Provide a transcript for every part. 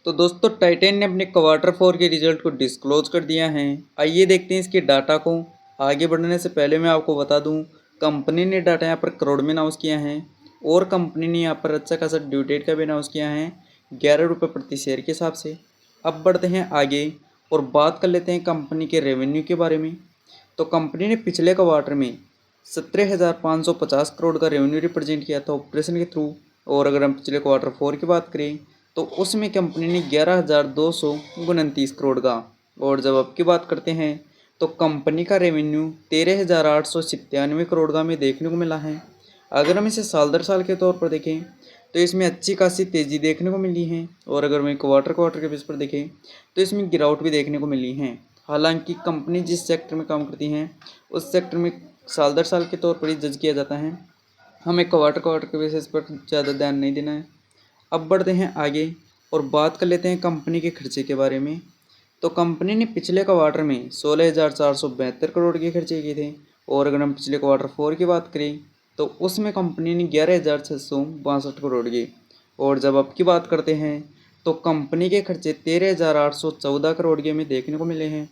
तो दोस्तों टाइटन ने अपने क्वार्टर 4 के रिजल्ट को डिस्क्लोज कर दिया है। आइए देखते हैं इसके डाटा को। आगे बढ़ने से पहले मैं आपको बता दूं, कंपनी ने डाटा यहाँ पर करोड़ में अनाउंस किया है और कंपनी ने यहाँ पर अच्छा खासा ड्यू डेट का भी अनाउंस किया है 11 रुपये प्रति शेयर के हिसाब से। अब बढ़ते हैं आगे और बात कर लेते हैं कंपनी के रेवेन्यू के बारे में। तो कंपनी ने पिछले क्वार्टर में 17,550 करोड़ का रेवेन्यू रिप्रेजेंट किया था ऑपरेशन के थ्रू। और अगर हम पिछले क्वार्टर 4 की बात करें तो उसमें कंपनी ने 11,229 करोड़ का। और जब अब की बात करते हैं तो कंपनी का रेवेन्यू 13,897 करोड़ का हमें देखने को मिला है। अगर हम इसे साल दर साल के तौर पर देखें तो इसमें अच्छी खासी तेज़ी देखने को मिली है। और अगर हम क्वार्टर के बेस पर देखें तो इसमें गिरावट भी देखने को मिली है। हालांकि कंपनी जिस सेक्टर में काम करती हैं उस सेक्टर में साल दर साल के तौर पर ही जज किया जाता है, हमें क्वार्टर के बेसिस पर ज़्यादा ध्यान नहीं देना है। अब बढ़ते हैं आगे और बात कर लेते हैं कंपनी के खर्चे के बारे में। तो कंपनी ने पिछले क्वार्टर में 16,472 करोड़ के खर्चे किए थे। और अगर हम पिछले क्वार्टर 4 की बात करें तो उसमें कंपनी ने 11,662 करोड़ के। और जब अब की बात करते हैं तो कंपनी के खर्चे 13,814 करोड़ के हमें देखने को मिले हैं।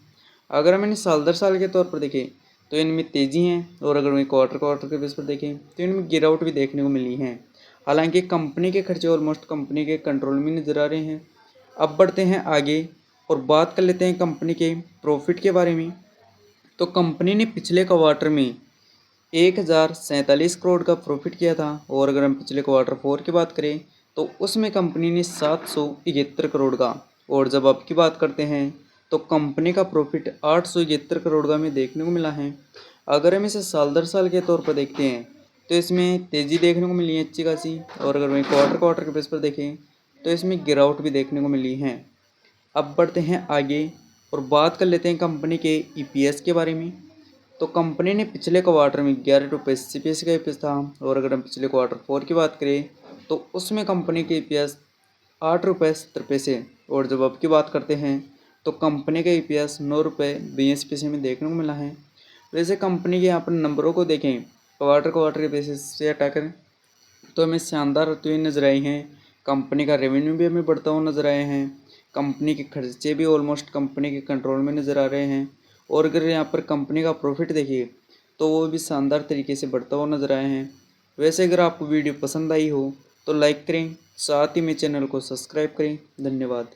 अगर हम इन्हें साल दर साल के तौर पर देखें तो इनमें तेज़ी है। और अगर हम क्वार्टर के बेस पर देखें तो इनमें गिरावट भी देखने को मिली है। हालांकि कंपनी के खर्चे ऑलमोस्ट कंपनी के कंट्रोल में नज़र आ रहे हैं। अब बढ़ते हैं आगे और बात कर लेते हैं कंपनी के प्रॉफिट के बारे में। तो कंपनी ने पिछले क्वार्टर में 1,047 करोड़ का प्रॉफिट किया था। और अगर हम पिछले क्वार्टर 4 की बात करें तो उसमें कंपनी ने 771 करोड़ का। और जब अब की बात करते हैं तो कंपनी का प्रॉफिट 871 करोड़ का हमें देखने को मिला है। अगर हम इसे साल दर साल के तौर पर देखते हैं तो इसमें तेज़ी देखने को मिली है अच्छी खासी। और अगर वहीं क्वार्टर के बेस पर देखें तो इसमें गिरावट भी देखने को मिली है। अब बढ़ते हैं आगे और बात कर लेते हैं कंपनी के ईपीएस के बारे में। तो कंपनी ने पिछले क्वार्टर में 11 रुपये 80 पैसे का ईपीएस था। और अगर हम पिछले क्वार्टर 4 की बात करें तो उसमें कंपनी के ईपीएस 8 रुपये 70 पैसे। और जब अब की बात करते हैं तो कंपनी का ईपीएस 9 रुपये 82 पैसे में देखने को मिला है। वैसे कंपनी के यहाँ पर नंबरों को देखें क्वार्टर के बेसिस से हटा कर तो हमें शानदार होते हुए नजर आए हैं। कंपनी का रेवेन्यू भी हमें बढ़ता हुआ नजर आए हैं। कंपनी के खर्चे भी ऑलमोस्ट कंपनी के कंट्रोल में नज़र आ रहे हैं। और अगर यहाँ पर कंपनी का प्रॉफिट देखिए तो वो भी शानदार तरीके से बढ़ता हुआ नजर आए हैं। वैसे अगर आपको वीडियो पसंद आई हो तो लाइक करें, साथ ही में चैनल को सब्सक्राइब करें। धन्यवाद।